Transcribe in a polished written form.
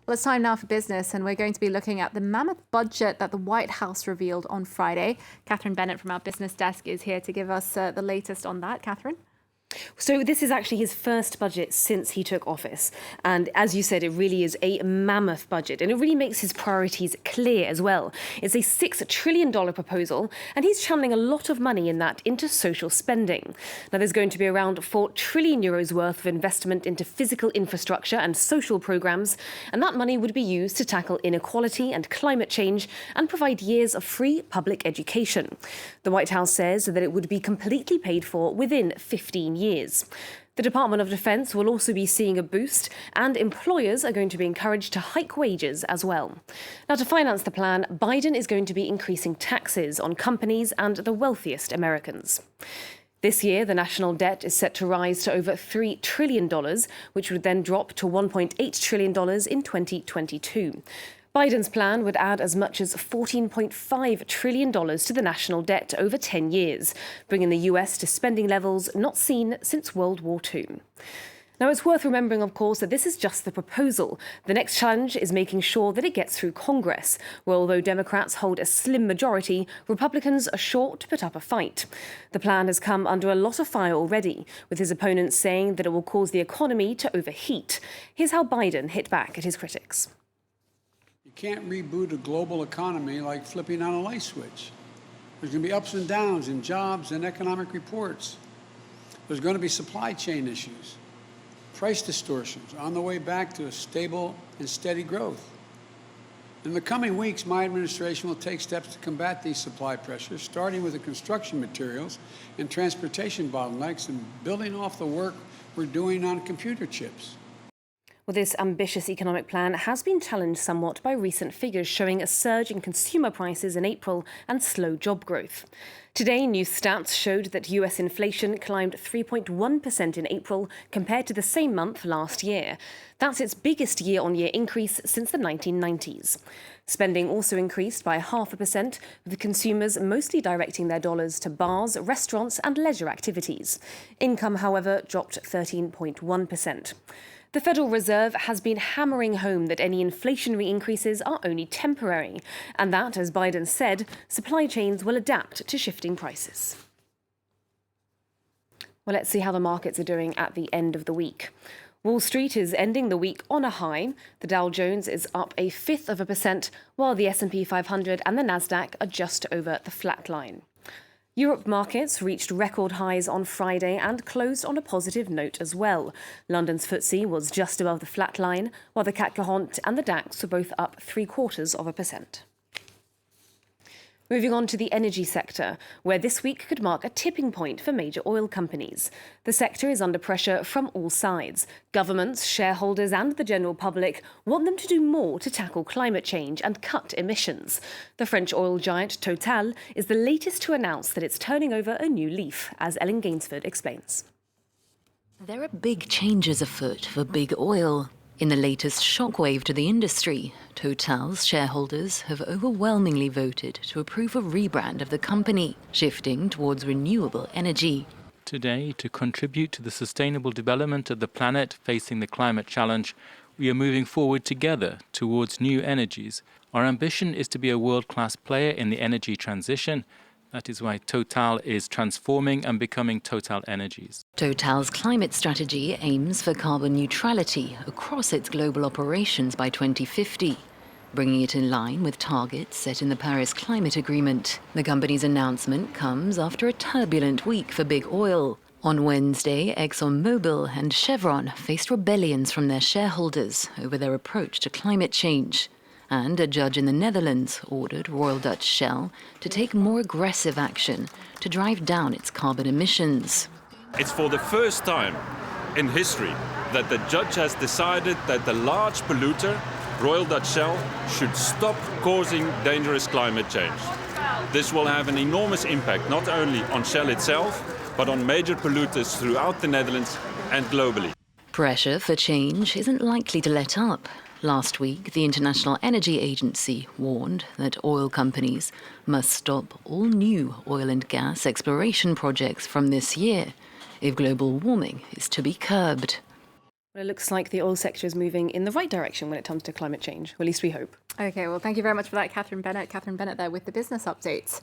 Well, it's time now for business, and we're going to be looking at the mammoth budget that the White House revealed on Friday. Catherine Bennett from our business desk is here to give us the latest on that. Catherine? So this is actually his first budget since he took office. And as you said, it really is a mammoth budget. And it really makes his priorities clear as well. It's a $6 trillion proposal, and he's channeling a lot of money in that into social spending. Now, there's going to be around €4 trillion worth of investment into physical infrastructure and social programmes. And that money would be used to tackle inequality and climate change and provide years of free public education. The White House says that it would be completely paid for within 15 years. The Department of Defense will also be seeing a boost, and employers are going to be encouraged to hike wages as well. Now, to finance the plan, Biden is going to be increasing taxes on companies and the wealthiest Americans. This year, the national debt is set to rise to over $3 trillion, which would then drop to $1.8 trillion in 2022. Biden's plan would add as much as $14.5 trillion to the national debt over 10 years, bringing the US to spending levels not seen since World War II. Now, it's worth remembering, of course, that this is just the proposal. The next challenge is making sure that it gets through Congress, where although Democrats hold a slim majority, Republicans are sure to put up a fight. The plan has come under a lot of fire already, with his opponents saying that it will cause the economy to overheat. Here's how Biden hit back at his critics. You can't reboot a global economy like flipping on a light switch. There's going to be ups and downs in jobs and economic reports. There's going to be supply chain issues, price distortions on the way back to a stable and steady growth. In the coming weeks, my administration will take steps to combat these supply pressures, starting with the construction materials and transportation bottlenecks and building off the work we're doing on computer chips. Well, this ambitious economic plan has been challenged somewhat by recent figures showing a surge in consumer prices in April and slow job growth. Today, new stats showed that US inflation climbed 3.1% in April compared to the same month last year. That's its biggest year-on-year increase since the 1990s. Spending also increased by 0.5%, with consumers mostly directing their dollars to bars, restaurants and leisure activities. Income, however, dropped 13.1%. The Federal Reserve has been hammering home that any inflationary increases are only temporary, and that, as Biden said, supply chains will adapt to shifting prices. Well, let's see how the markets are doing at the end of the week. Wall Street is ending the week on a high. The Dow Jones is up 0.5%, while the S&P 500 and the Nasdaq are just over the flat line. Europe markets reached record highs on Friday and closed on a positive note as well. London's FTSE was just above the flat line, while the CAC 40 and the DAX were both up 0.75%. Moving on to the energy sector, where this week could mark a tipping point for major oil companies. The sector is under pressure from all sides. Governments, shareholders and the general public want them to do more to tackle climate change and cut emissions. The French oil giant Total is the latest to announce that it's turning over a new leaf, as Ellen Gainsford explains. There are big changes afoot for big oil. In the latest shockwave to the industry, Total's shareholders have overwhelmingly voted to approve a rebrand of the company, shifting towards renewable energy. Today, to contribute to the sustainable development of the planet facing the climate challenge, we are moving forward together towards new energies. Our ambition is to be a world-class player in the energy transition. That is why Total is transforming and becoming Total Energies. Total's climate strategy aims for carbon neutrality across its global operations by 2050, bringing it in line with targets set in the Paris Climate Agreement. The company's announcement comes after a turbulent week for big oil. On Wednesday, ExxonMobil and Chevron faced rebellions from their shareholders over their approach to climate change. And a judge in the Netherlands ordered Royal Dutch Shell to take more aggressive action to drive down its carbon emissions. It's for the first time in history that the judge has decided that the large polluter, Royal Dutch Shell, should stop causing dangerous climate change. This will have an enormous impact not only on Shell itself, but on major polluters throughout the Netherlands and globally. Pressure for change isn't likely to let up. Last week, the International Energy Agency warned that oil companies must stop all new oil and gas exploration projects from this year if global warming is to be curbed. Well, it looks like the oil sector is moving in the right direction when it comes to climate change, or at least we hope. Okay, well, thank you very much for that, Catherine Bennett. Catherine Bennett there with the business updates.